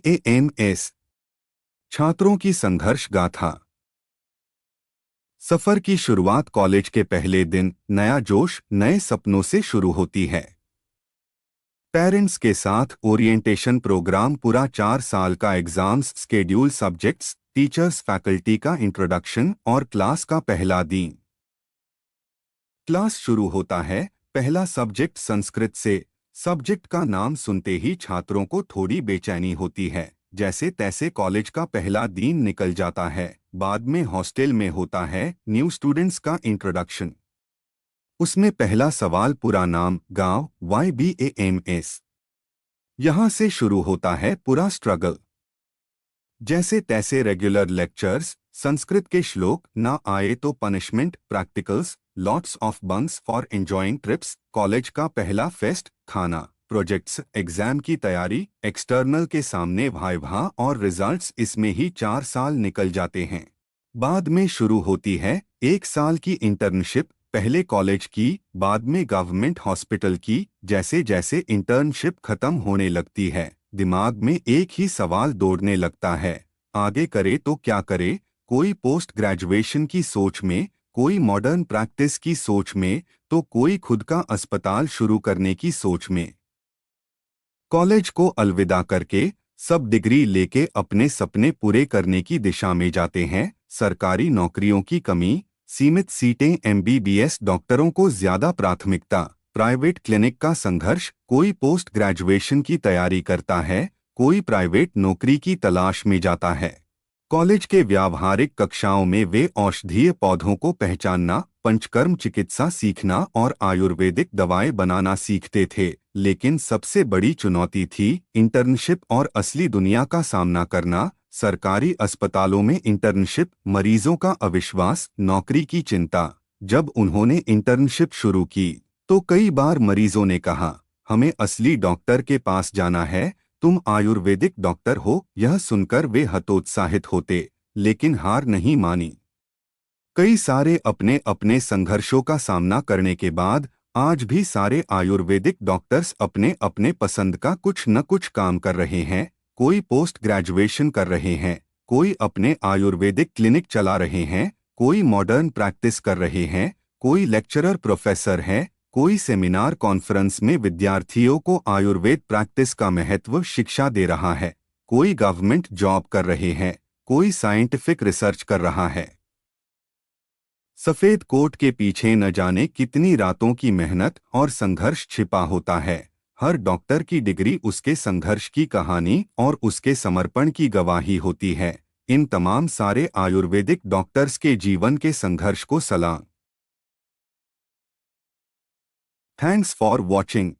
BAMS छात्रों की संघर्ष गाथा। सफर की शुरुआत कॉलेज के पहले दिन नया जोश नए सपनों से शुरू होती है। पेरेंट्स के साथ ओरिएंटेशन प्रोग्राम, पूरा 4 साल का exams, schedule, subjects, teachers, faculty का इंट्रोडक्शन और क्लास का पहला दिन। क्लास शुरू होता है। पहला सब्जेक्ट संस्कृत से। सब्जेक्ट का नाम सुनते ही छात्रों को थोड़ी बेचैनी होती है। जैसे तैसे कॉलेज का पहला दिन निकल जाता है। बाद में हॉस्टल में होता है न्यू स्टूडेंट्स का इंट्रोडक्शन। उसमें पहला सवाल पूरा नाम, गांव, YBAMS। यहाँ से शुरू होता है पूरा स्ट्रगल। जैसे तैसे रेगुलर लेक्चर्स, संस्कृत के श्लोक, ना आए तो punishment, practicals, lots of bunks for enjoying trips, college का पहला फेस्ट, खाना, प्रोजेक्ट्स, एग्जाम की तैयारी, एक्सटर्नल के सामने वाइवा और रिजल्ट्स। इसमें ही 4 साल निकल जाते हैं। बाद में शुरू होती है 1 साल की इंटर्नशिप, पहले कॉलेज की, बाद में गवर्नमेंट हॉस्पिटल की। जैसे जैसे इंटर्नशिप खत्म होने लगती है, दिमाग में एक ही सवाल दौड़ने लगता है, आगे करे तो क्या करे। कोई पोस्ट ग्रेजुएशन की सोच में, कोई मॉडर्न प्रैक्टिस की सोच में, तो कोई खुद का अस्पताल शुरू करने की सोच में। कॉलेज को अलविदा करके सब डिग्री लेके अपने सपने पूरे करने की दिशा में जाते हैं। सरकारी नौकरियों की कमी, सीमित सीटें, MBBS डॉक्टरों को ज्यादा प्राथमिकता, प्राइवेट क्लिनिक का संघर्ष। कोई पोस्ट ग्रेजुएशन की तैयारी करता है, कोई प्राइवेट नौकरी की तलाश में जाता है। कॉलेज के व्यावहारिक कक्षाओं में वे औषधीय पौधों को पहचानना, पंचकर्म चिकित्सा सीखना और आयुर्वेदिक दवाएं बनाना सीखते थे। लेकिन सबसे बड़ी चुनौती थी इंटर्नशिप और असली दुनिया का सामना करना। सरकारी अस्पतालों में इंटर्नशिप, मरीजों का अविश्वास, नौकरी की चिंता। जब उन्होंने इंटर्नशिप शुरू की तो कई बार मरीजों ने कहा, हमें असली डॉक्टर के पास जाना है, तुम आयुर्वेदिक डॉक्टर हो। यह सुनकर वे हतोत्साहित होते, लेकिन हार नहीं मानी। कई सारे अपने अपने संघर्षों का सामना करने के बाद आज भी सारे आयुर्वेदिक डॉक्टर्स अपने अपने पसंद का कुछ न कुछ काम कर रहे हैं। कोई पोस्ट ग्रेजुएशन कर रहे हैं, कोई अपने आयुर्वेदिक क्लिनिक चला रहे हैं, कोई मॉडर्न प्रैक्टिस कर रहे हैं, कोई लेक्चरर प्रोफेसर है, कोई सेमिनार कॉन्फ्रेंस में विद्यार्थियों को आयुर्वेद प्रैक्टिस का महत्व शिक्षा दे रहा है, कोई गवर्नमेंट जॉब कर रहे हैं, कोई साइंटिफिक रिसर्च कर रहा है। सफेद कोट के पीछे न जाने कितनी रातों की मेहनत और संघर्ष छिपा होता है। हर डॉक्टर की डिग्री उसके संघर्ष की कहानी और उसके समर्पण की गवाही होती है। इन तमाम सारे आयुर्वेदिक डॉक्टर्स के जीवन के संघर्ष को सलाम। Thanks for watching.